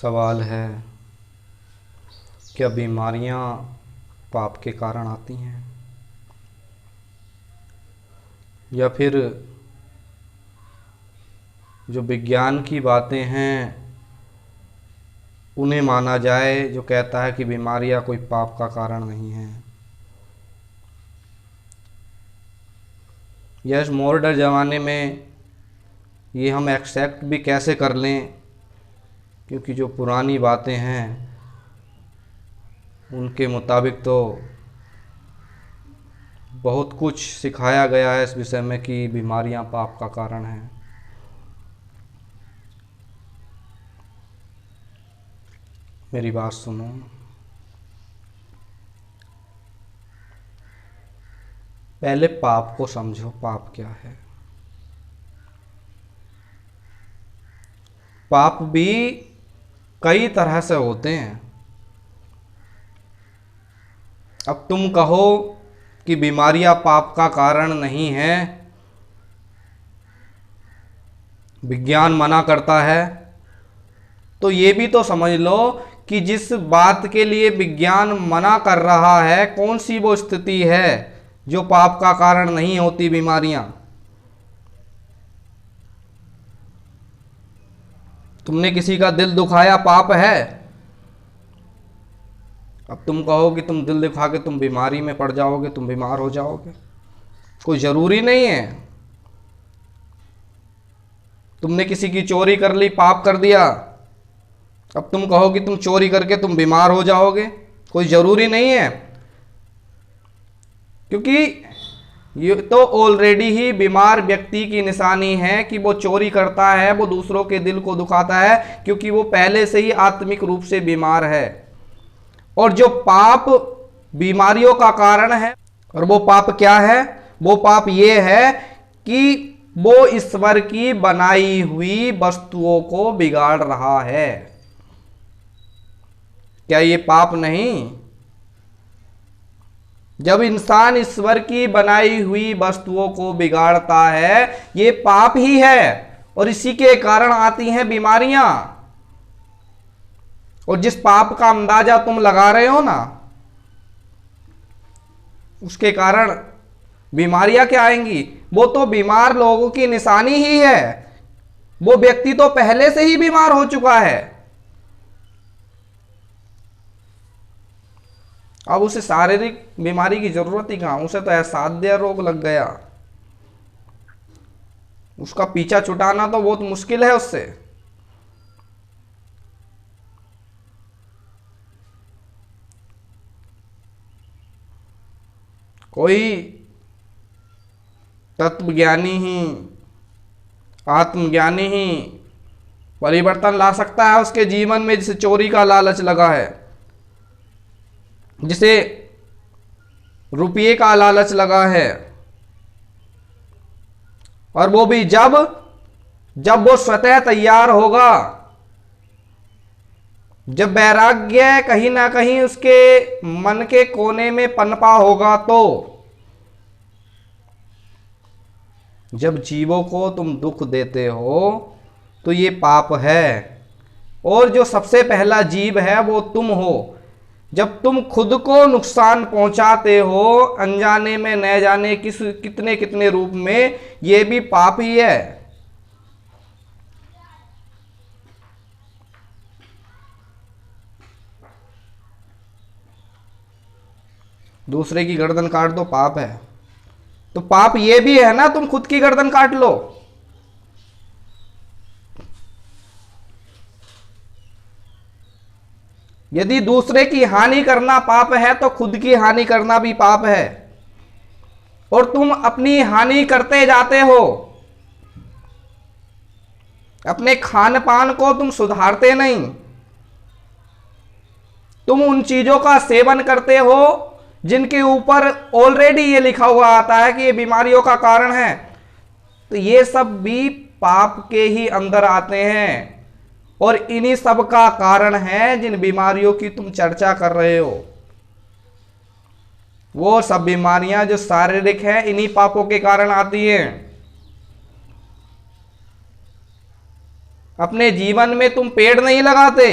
सवाल है, क्या बीमारियां पाप के कारण आती हैं, या फिर जो विज्ञान की बातें हैं उन्हें माना जाए, जो कहता है कि बीमारियां कोई पाप का कारण नहीं है। यह मॉडर्न ज़माने में ये हम एक्सेप्ट भी कैसे कर लें, क्योंकि जो पुरानी बातें हैं उनके मुताबिक तो बहुत कुछ सिखाया गया है इस विषय में कि बीमारियां पाप का कारण हैं। मेरी बात सुनो। पहले पाप को समझो, पाप क्या है। पाप भी कई तरह से होते हैं। अब तुम कहो कि बीमारियां पाप का कारण नहीं है, विज्ञान मना करता है, तो ये भी तो समझ लो कि जिस बात के लिए विज्ञान मना कर रहा है, कौन सी वो स्थिति है जो पाप का कारण नहीं होती बीमारियां। तुमने किसी का दिल दुखाया, पाप है। अब तुम कहो कि तुम दिल दुखा के तुम बीमारी में पड़ जाओगे, तुम बीमार हो जाओगे, कोई जरूरी नहीं है। तुमने किसी की चोरी कर ली, पाप कर दिया, अब तुम कहो कि तुम चोरी करके तुम बीमार हो जाओगे, कोई जरूरी नहीं है। क्योंकि ये तो ऑलरेडी ही बीमार व्यक्ति की निशानी है कि वो चोरी करता है, वो दूसरों के दिल को दुखाता है, क्योंकि वो पहले से ही आत्मिक रूप से बीमार है। और जो पाप बीमारियों का कारण है, और वो पाप क्या है, वो पाप ये है कि वो ईश्वर की बनाई हुई वस्तुओं को बिगाड़ रहा है। क्या ये पाप नहीं? जब इंसान ईश्वर की बनाई हुई वस्तुओं को बिगाड़ता है, ये पाप ही है, और इसी के कारण आती हैं बीमारियां। और जिस पाप का अंदाजा तुम लगा रहे हो ना, उसके कारण बीमारियां क्या आएंगी, वो तो बीमार लोगों की निशानी ही है। वो व्यक्ति तो पहले से ही बीमार हो चुका है, अब उसे शारीरिक बीमारी की जरूरत ही कहां, उसे तो असाध्य रोग लग गया, उसका पीछा छुटाना तो बहुत मुश्किल है उससे। कोई तत्वज्ञानी ही, आत्मज्ञानी ही परिवर्तन ला सकता है उसके जीवन में, जिसे चोरी का लालच लगा है, जिसे रुपये का लालच लगा है, और वो भी जब वो स्वतः तैयार होगा, जब वैराग्य कहीं ना कहीं उसके मन के कोने में पनपा होगा। तो जब जीवों को तुम दुख देते हो तो ये पाप है, और जो सबसे पहला जीव है वो तुम हो। जब तुम खुद को नुकसान पहुंचाते हो अनजाने में, न जाने कितने कितने रूप में, ये भी पाप ही है। दूसरे की गर्दन काट दो, पाप है। तो पाप ये भी है ना, तुम खुद की गर्दन काट लो। यदि दूसरे की हानि करना पाप है तो खुद की हानि करना भी पाप है, और तुम अपनी हानि करते जाते हो। अपने खान पान को तुम सुधारते नहीं, तुम उन चीजों का सेवन करते हो जिनके ऊपर ऑलरेडी ये लिखा हुआ आता है कि ये बीमारियों का कारण है। तो ये सब भी पाप के ही अंदर आते हैं, और इन्हीं सब का कारण है जिन बीमारियों की तुम चर्चा कर रहे हो। वो सब बीमारियां जो शारीरिक हैं, इन्हीं पापों के कारण आती हैं। अपने जीवन में तुम पेड़ नहीं लगाते,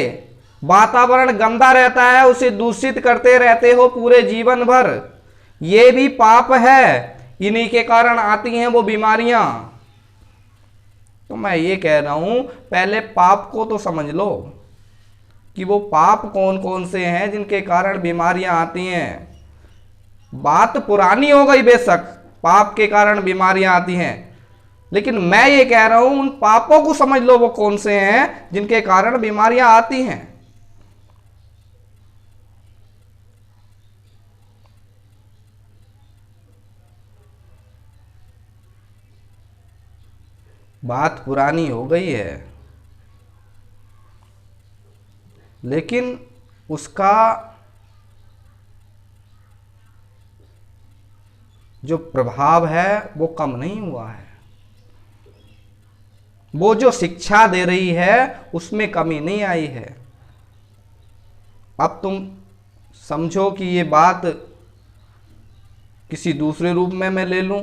वातावरण गंदा रहता है उसे दूषित करते रहते हो पूरे जीवन भर, ये भी पाप है। इन्हीं के कारण आती हैं वो बीमारियां। तो मैं ये कह रहा हूं पहले पाप को तो समझ लो कि वो पाप कौन कौन से हैं जिनके कारण बीमारियां आती हैं। बात पुरानी हो गई बेशक, पाप के कारण बीमारियां आती हैं, लेकिन मैं ये कह रहा हूं उन पापों को समझ लो वो कौन से हैं जिनके कारण बीमारियां आती हैं। बात पुरानी हो गई है, लेकिन उसका जो प्रभाव है वो कम नहीं हुआ है। वो जो शिक्षा दे रही है उसमें कमी नहीं आई है। अब तुम समझो कि ये बात किसी दूसरे रूप में मैं ले लूं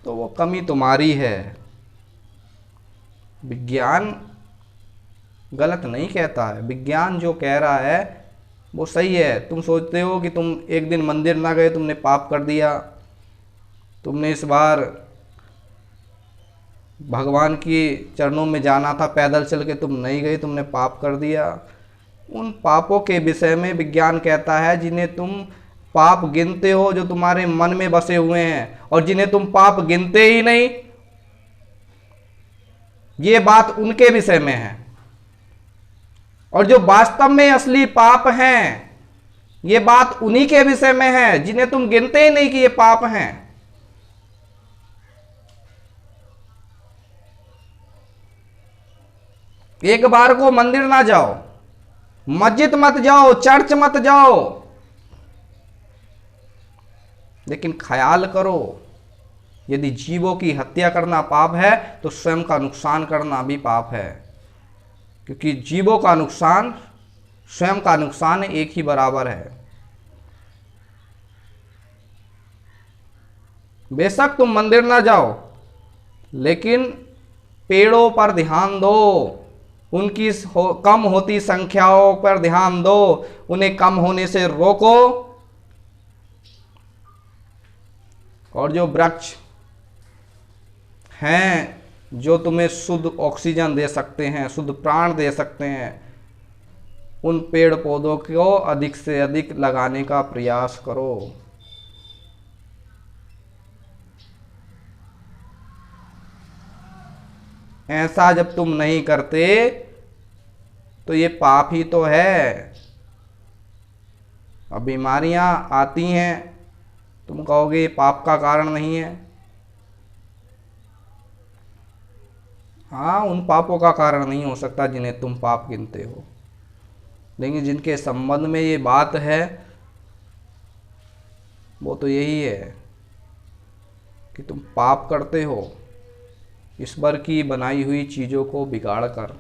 तो वो कमी तुम्हारी है। विज्ञान गलत नहीं कहता है, विज्ञान जो कह रहा है वो सही है। तुम सोचते हो कि तुम एक दिन मंदिर ना गए, तुमने पाप कर दिया, तुमने इस बार भगवान के चरणों में जाना था, पैदल चल के तुम नहीं गए, तुमने पाप कर दिया। उन पापों के विषय में विज्ञान कहता है जिन्हें तुम पाप गिनते हो, जो तुम्हारे मन में बसे हुए हैं, और जिन्हें तुम पाप गिनते ही नहीं, ये बात उनके विषय में है। और जो वास्तव में असली पाप हैं, ये बात उन्हीं के विषय में है जिन्हें तुम गिनते ही नहीं कि ये पाप हैं। एक बार को मंदिर ना जाओ, मस्जिद मत जाओ, चर्च मत जाओ, लेकिन ख्याल करो यदि जीवों की हत्या करना पाप है तो स्वयं का नुकसान करना भी पाप है, क्योंकि जीवों का नुकसान स्वयं का नुकसान एक ही बराबर है। बेशक तुम मंदिर ना जाओ, लेकिन पेड़ों पर ध्यान दो, उनकी कम होती संख्याओं पर ध्यान दो, उन्हें कम होने से रोको। और जो वृक्ष हैं जो तुम्हें शुद्ध ऑक्सीजन दे सकते हैं, शुद्ध प्राण दे सकते हैं, उन पेड़ पौधों को अधिक से अधिक लगाने का प्रयास करो। ऐसा जब तुम नहीं करते तो ये पाप ही तो है। अब बीमारियां आती हैं, तुम कहोगे ये पाप का कारण नहीं है। हाँ, उन पापों का कारण नहीं हो सकता जिन्हें तुम पाप गिनते हो, लेकिन जिनके संबंध में ये बात है वो तो यही है कि तुम पाप करते हो ईश्वर की बनाई हुई चीज़ों को बिगाड़ कर।